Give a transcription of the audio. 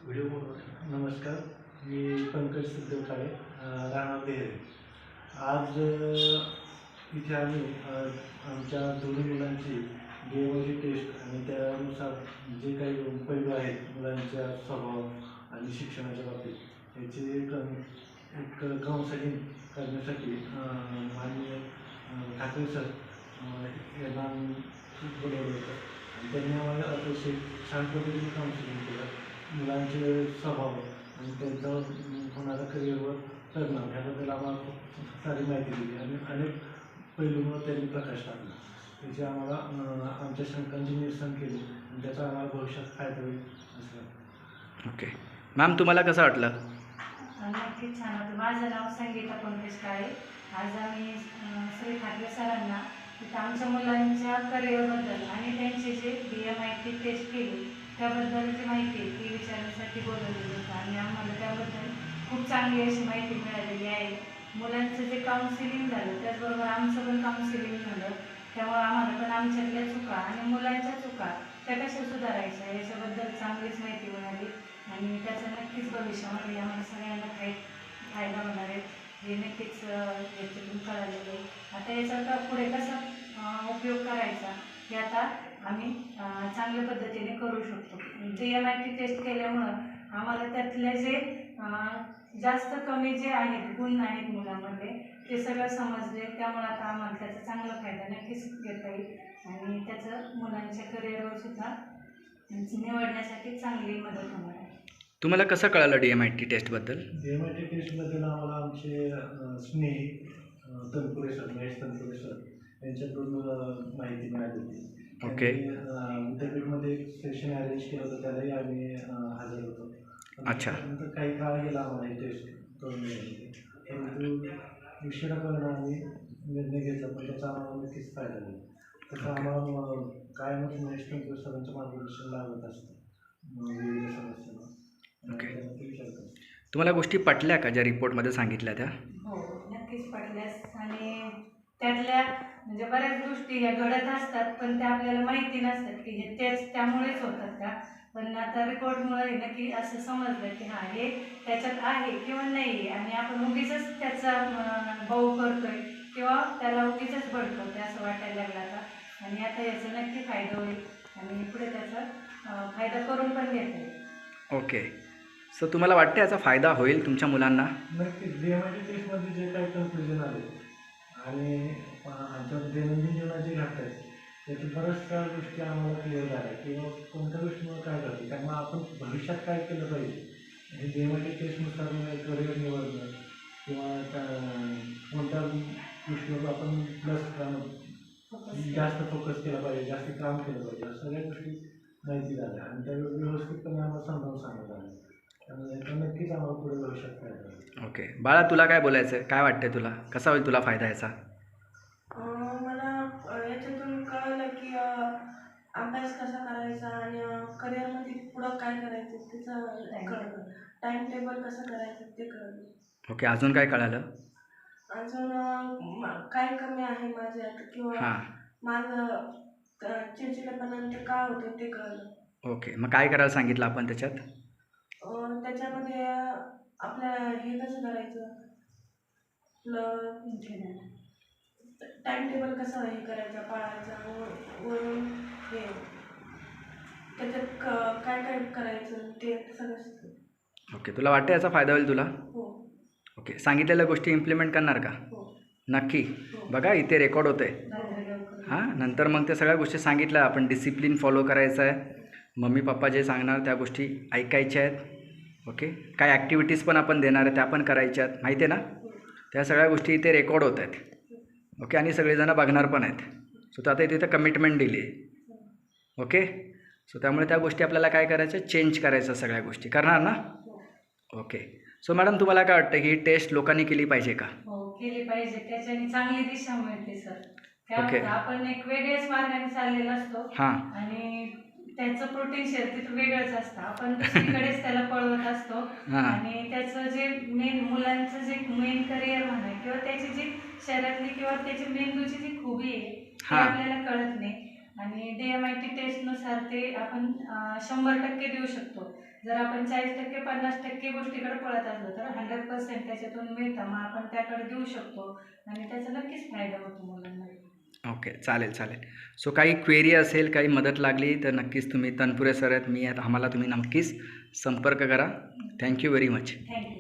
नमस्कार, मी पंकज सिद्धू काळे, राहणार देहरे. आज इथे आम्ही आमच्या दोन्ही मुलांची DMIT टेस्ट आणि त्यानुसार जे काही पैलू आहेत मुलांच्या स्वभाव आणि शिक्षणाच्या बाबतीत याची एक काउन्सिलिंग करण्यासाठी माननीय ठाकरे सर यांना बोलवलं होतं आणि त्यांनी आम्हाला अतिशय छान पद्धतीने काउन्सिलिंग केलं. मुलांचे स्वभाव आणि त्यांचा होणारा करिअरवर परिणाम ह्याबद्दल आम्हाला खूप सारी माहिती दिली आणि अनेक पैलूंवर त्यांनी प्रकाश टाकला. त्याचे आम्हाला आमच्या शंकांचे निरसन केले आणि त्याचा आम्हाला भविष्यात फायदा होईल असं. ओके मॅम, तुम्हाला कसं वाटलं? नक्कीच छान होतं. माझं नाव संगीता पंकज काळे. आज आम्ही श्री ठाकरे सरांना तिथं आमच्या मुलांच्या करिअरबद्दल आणि त्यांची जे DMIT टेस्ट केली त्याबद्दलची माहिती ती विचारण्यासाठी बोलवलेली होतं आणि आम्हाला त्याबद्दल खूप चांगली अशी माहिती मिळालेली आहे. मुलांचं जे काउन्सिलिंग झालं त्याचबरोबर आमचं पण काउन्सिलिंग झालं, त्यामुळे आम्हाला पण आमच्यातल्या चुका आणि मुलांच्या चुका त्या कशा सुधारायच्या याच्याबद्दल चांगलीच माहिती मिळाली आणि त्याचा नक्कीच भविष्यामध्ये आम्हाला सगळ्यांना फायदा होणार आहे हे नक्कीच याच्यातून कळालेलं आहे. आता याचा पुढे कसा उपयोग करायचा हे आता आम्ही चांगल्या पद्धतीने करू शकतो. DMIT टेस्ट केल्यामुळं आम्हाला त्यातले जे जास्त कमी जे आहेत गुण आहेत मुलांमध्ये ते सगळं समजले, त्यामुळे आता आम्हाला त्याचा चांगला फायदा नक्कीच घेता येईल आणि त्याचं मुलांच्या करिअरवर सुद्धा निवडण्यासाठी चांगली मदत होणार आहे. तुम्हाला कसं कळालं DMIT टेस्टबद्दल? DMIT टेस्टबद्दल आम्हाला आमचे स्नेही तनपुरे सर, महेश तनपुरे सर यांच्याकडून माहिती मिळाली होती. ओके. विद्यापीठमध्ये एक सेशन अरेंज केलं होतं, त्यालाही आम्ही हजर होतो. अच्छा. नंतर काही काळ गेला आम्हाला हे टेस्ट करून मिळाली, परंतु उशिरापर्यंत आम्ही निर्णय घेतला, पण त्याचा आम्हाला नक्कीच फायदा होईल. तसं आम्हाला कायमच महेश तनपुरे सरांचं मार्गदर्शन लागत असतं विविध समस्यांना. ओके. तुम्हाला गोष्टी पटल्या का ज्या रिपोर्टमध्ये सांगितल्या त्या? हो, नक्कीच पटल्यास आणि त्यातल्या म्हणजे बऱ्याच गोष्टी ह्या घडत असतात पण त्या आपल्याला माहिती नसतात की हे तेच त्यामुळेच होतात का, पण आता रिपोर्टमुळे नक्की असं समजलं की हां हे त्याच्यात आहे किंवा नाही आणि आपण उगीच त्याचा भाऊ करतोय किंवा त्याला उगीच भडकवतोय असं वाटायला लागलं आता आणि आता याचा नक्की फायदा होईल आणि पुढे त्याचा फायदा करून पण घेता येईल. ओके. सो तुम्हाला वाटतं याचा फायदा होईल तुमच्या मुलांना? नक्कीच. DMIT टेस्टमध्ये जे काही कन्फ्युजन आले आणि आमच्या दैनंदिन जीवनात जे घडत आहेत त्याच्या बऱ्याचशा गोष्टी आम्हाला क्लिअर झाल्या किंवा कोणत्या गोष्टीमुळे काय करते, त्यामुळे आपण भविष्यात काय केलं पाहिजे हे DMIT टेस्टनुसार करिअर निवडणं किंवा कोणत्या गोष्टीवर आपण जास्त फोकस केला पाहिजे, जास्त काम केलं पाहिजे, या सगळ्या गोष्टी माहिती झाल्या आणि त्या व्यवस्थितपणे आम्हाला समजावून सांगत आलं. त्यामुळे नक्कीच आम्हाला पुढे भविष्यात फायदा होईल. ओके. बाळा, तुला काय बोलायचं आहे? काय वाटतंय तुला? कसा होईल तुला फायदा याचा? मला याच्यातून कळलं की अभ्यास कसा करायचा आणि करिअरमध्ये पुढं काय करायचं त्याचं कळलं, टाईम टेबल कसं करायचं ते कळलं. ओके. अजून काय कळालं? अजून काय कमी आहे माझ्यात किंवा माझं चिडचिडेपणानंतर काय होतं ते कळलं. ओके. मग काय करायला सांगितलं आपण त्याच्यात? त्याच्यामध्ये आपलं हे कसं करायचं, आपलं टाईम टेबल कसं हे करायचं पाळायचं, वरून हे त्याच्यात काय काय करायचं ते सगळं. ओके. तुला वाटतं याचा फायदा होईल तुला? हो. ओके. सांगितलेल्या गोष्टी इम्प्लिमेंट करणार का? हो. नक्की. बघा इथे रेकॉर्ड होतं आहे. हां, नंतर मग त्या सगळ्या गोष्टी सांगितल्या. आपण डिसिप्लिन फॉलो करायचं आहे, मम्मी पप्पा जे सांगणार त्या गोष्टी ऐकायच्या आहेत. ओके. काय ॲक्टिव्हिटीज पण आपण देणार आहे त्या पण करायच्या आहेत, माहिती आहे ना? त्या सगळ्या गोष्टी इथे रेकॉर्ड होत आहेत. ओके. आणि सगळेजणं बघणार पण आहेत. सो तर आता इथे कमिटमेंट दिली आहे. ओके. सो त्यामुळे त्या गोष्टी आपल्याला काय करायचं, चेंज करायचं, सगळ्या गोष्टी करणार ना? ओके. सो मॅडम, तुम्हाला काय वाटतं ही टेस्ट लोकांनी केली पाहिजे का? हो, केली पाहिजे. त्याच्याने चांगली दिशा मिळते सर. काय आपण एक वेगळ्याच मार्गाने चाललेला असतो आणि त्याचं प्रोटीन शेअर तिथं वेगळंच असतं, आपण दुसरीकडेच त्याला पळवत असतो आणि त्याचं जे मेन मुलांचं जे मेन करिअर म्हणा किंवा त्याची जी शरीरातली किंवा त्याची मेंदूची जी खूबी आहे ती आपल्याला कळत नाही आणि DMIT टेस्टनुसार ते आपण 100% देऊ शकतो. जर आपण 40% 50% गोष्टीकडे पळत असलो तर 100% त्याच्यातून मिळतं, मग आपण त्याकडे देऊ शकतो आणि त्याचा नक्कीच फायदा होतो मुलांना. ओके, चालेल चालेल. सो काही क्वेरी असेल, काही मदत लागली तर नक्कीच तुम्ही तनपुरे सर आहेत, मी आहेत, आम्हाला तुम्ही नक्कीच संपर्क करा. Thank you very much. थँक्यू.